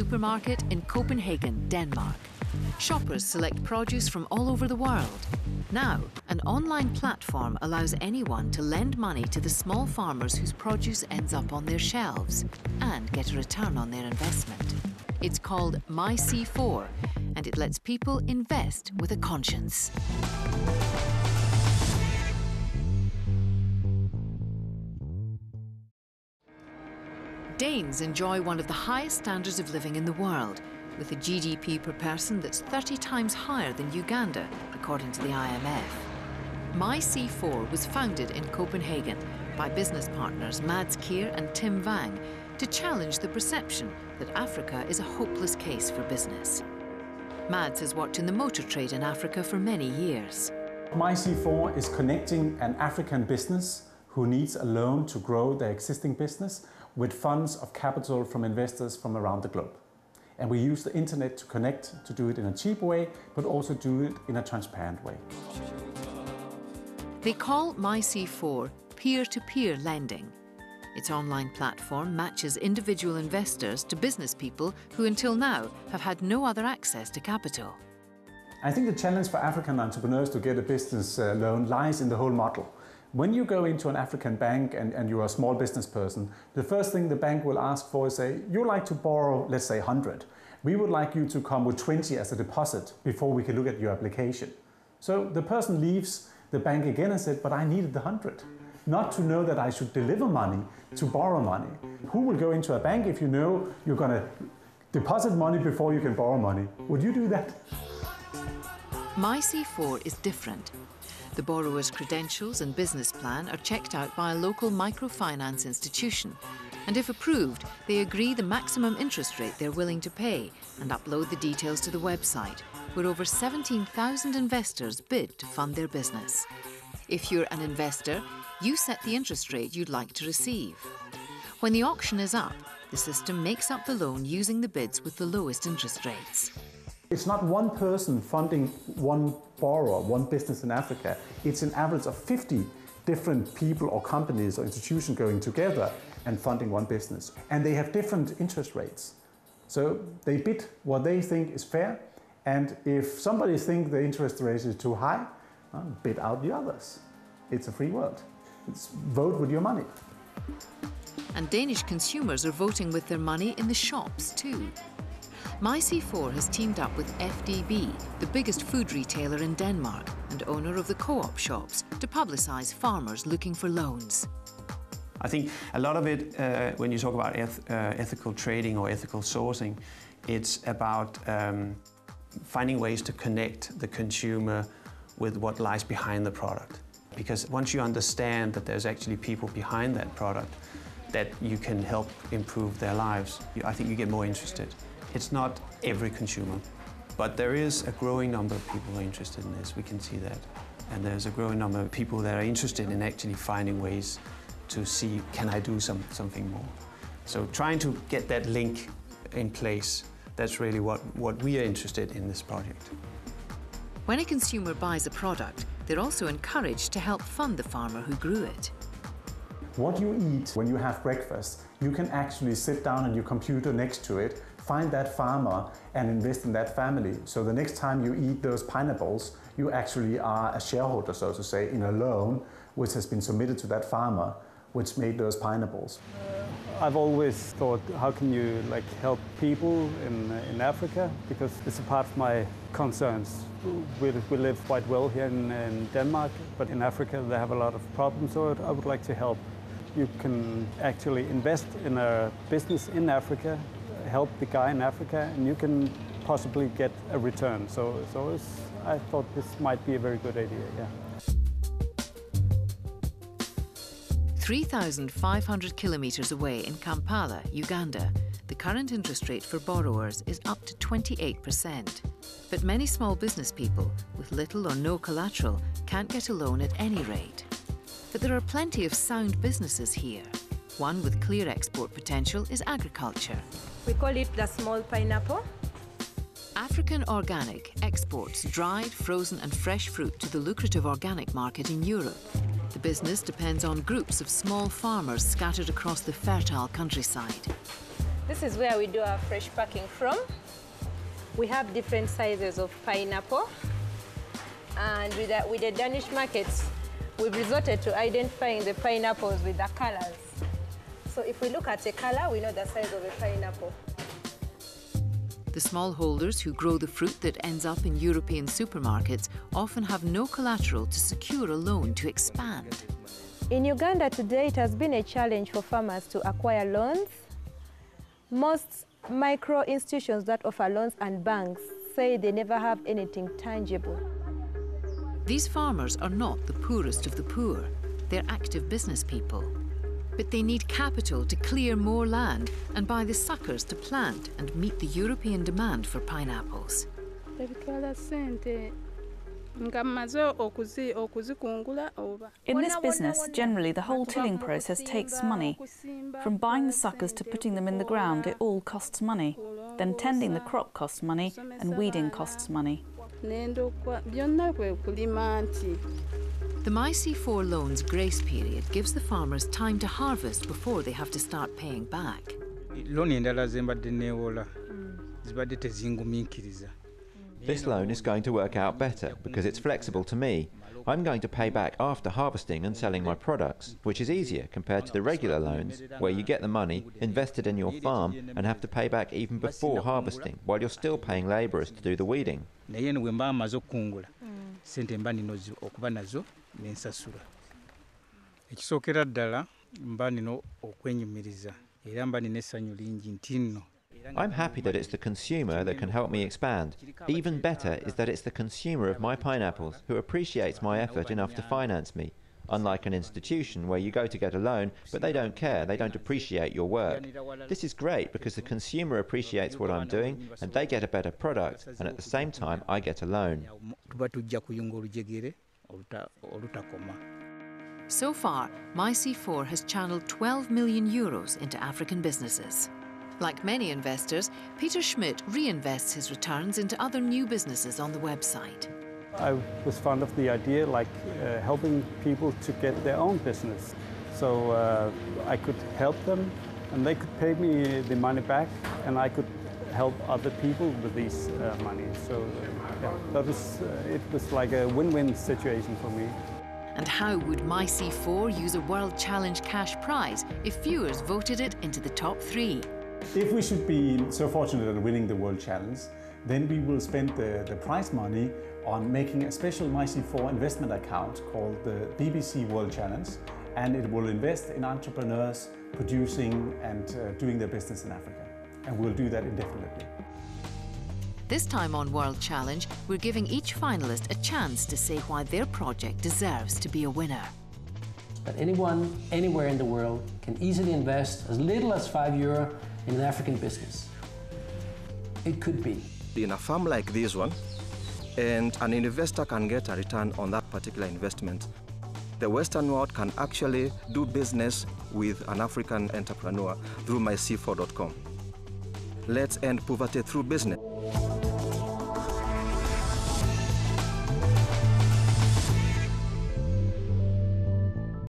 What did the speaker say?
supermarket in Copenhagen, Denmark. Shoppers select produce from all over the world. Now, an online platform allows anyone to lend money to the small farmers whose produce ends up on their shelves and get a return on their investment. It's called MyC4, and it lets people invest with a conscience. Danes enjoy one of the highest standards of living in the world, with a GDP per person that's 30 times higher than Uganda, according to the IMF. MyC4 was founded in Copenhagen by business partners Mads Kier and Tim Wang to challenge the perception that Africa is a hopeless case for business. Mads has worked in the motor trade in Africa for many years. MyC4 is connecting an African business who needs a loan to grow their existing business with funds of capital from investors from around the globe. And we use the internet to connect, to do it in a cheap way, but also do it in a transparent way. They call MyC4 peer-to-peer lending. Its online platform matches individual investors to business people who until now have had no other access to capital. I think the challenge for African entrepreneurs to get a business loan lies in the whole model. When you go into an African bank and you're a small business person, the first thing the bank will ask for is, say, you'd like to borrow, let's say, 100. We would like you to come with 20 as a deposit before we can look at your application. So the person leaves the bank again and said, but I needed the 100. Not to know that I should deliver money, to borrow money. Who will go into a bank if you know you're going to deposit money before you can borrow money? Would you do that? MyC4 is different. The borrower's credentials and business plan are checked out by a local microfinance institution, and if approved, they agree the maximum interest rate they're willing to pay and upload the details to the website, where over 17,000 investors bid to fund their business. If you're an investor, you set the interest rate you'd like to receive. When the auction is up, the system makes up the loan using the bids with the lowest interest rates. It's not one person funding one borrower, one business in Africa. It's an average of 50 different people or companies or institutions going together and funding one business. And they have different interest rates. So they bid what they think is fair. And if somebody thinks the interest rate is too high, bid out the others. It's a free world. It's vote with your money. And Danish consumers are voting with their money in the shops too. MyC4 has teamed up with FDB, the biggest food retailer in Denmark and owner of the co-op shops, to publicise farmers looking for loans. I think a lot of it, when you talk about ethical trading or ethical sourcing, it's about finding ways to connect the consumer with what lies behind the product. Because once you understand that there's actually people behind that product, that you can help improve their lives, I think you get more interested. It's not every consumer, but there is a growing number of people who are interested in this. We can see that. And there's a growing number of people that are interested in actually finding ways to see, can I do something more? So trying to get that link in place, that's really what we are interested in this project. When a consumer buys a product, they're also encouraged to help fund the farmer who grew it. What you eat when you have breakfast, you can actually sit down on your computer next to it, find that farmer and invest in that family. So the next time you eat those pineapples, you actually are a shareholder, so to say, in a loan which has been submitted to that farmer, which made those pineapples. I've always thought, how can you help people in Africa? Because it's a part of my concerns. We live quite well here in Denmark, but in Africa they have a lot of problems, so I would like to help. You can actually invest in a business in Africa, help the guy in Africa, and you can possibly get a return. So I thought this might be a very good idea, yeah. 3,500 kilometres away in Kampala, Uganda, the current interest rate for borrowers is up to 28%. But many small business people with little or no collateral can't get a loan at any rate. But there are plenty of sound businesses here. One with clear export potential is agriculture. We call it the small pineapple. African Organic exports dried, frozen and fresh fruit to the lucrative organic market in Europe. The business depends on groups of small farmers scattered across the fertile countryside. This is where we do our fresh packing from. We have different sizes of pineapple. And with the Danish markets, we've resorted to identifying the pineapples with the colors. So if we look at the color, we know the size of a pineapple. The smallholders who grow the fruit that ends up in European supermarkets often have no collateral to secure a loan to expand. In Uganda today, it has been a challenge for farmers to acquire loans. Most micro institutions that offer loans and banks say they never have anything tangible. These farmers are not the poorest of the poor. They're active business people. But they need capital to clear more land and buy the suckers to plant and meet the European demand for pineapples. In this business, generally the whole tilling process takes money. From buying the suckers to putting them in the ground, it all costs money. Then tending the crop costs money and weeding costs money. The MyC4 loan's grace period gives the farmers time to harvest before they have to start paying back. This loan is going to work out better because it's flexible to me. I'm going to pay back after harvesting and selling my products, which is easier compared to the regular loans where you get the money invested in your farm and have to pay back even before harvesting while you're still paying labourers to do the weeding. I'm happy that it's the consumer that can help me expand. Even better is that it's the consumer of my pineapples who appreciates my effort enough to finance me, unlike an institution where you go to get a loan but they don't care, they don't appreciate your work. This is great because the consumer appreciates what I'm doing and they get a better product, and at the same time I get a loan. So far, MyC4 has channeled €12 million into African businesses. Like many investors, Peter Schmidt reinvests his returns into other new businesses on the website. I was fond of the idea, helping people to get their own business. So I could help them and they could pay me the money back and I could help other people with this money. So it was like a win-win situation for me. And how would MyC4 use a World Challenge cash prize if viewers voted it into the top 3? If we should be so fortunate at winning the World Challenge, then we will spend the prize money on making a special MyC4 investment account called the BBC World Challenge, and it will invest in entrepreneurs producing and doing their business in Africa. And we'll do that indefinitely. This time on World Challenge, we're giving each finalist a chance to say why their project deserves to be a winner. But anyone, anywhere in the world, can easily invest as little as €5 in an African business. It could be. In a farm like this one, and an investor can get a return on that particular investment, the Western world can actually do business with an African entrepreneur through myc4.com. Let's end poverty through business.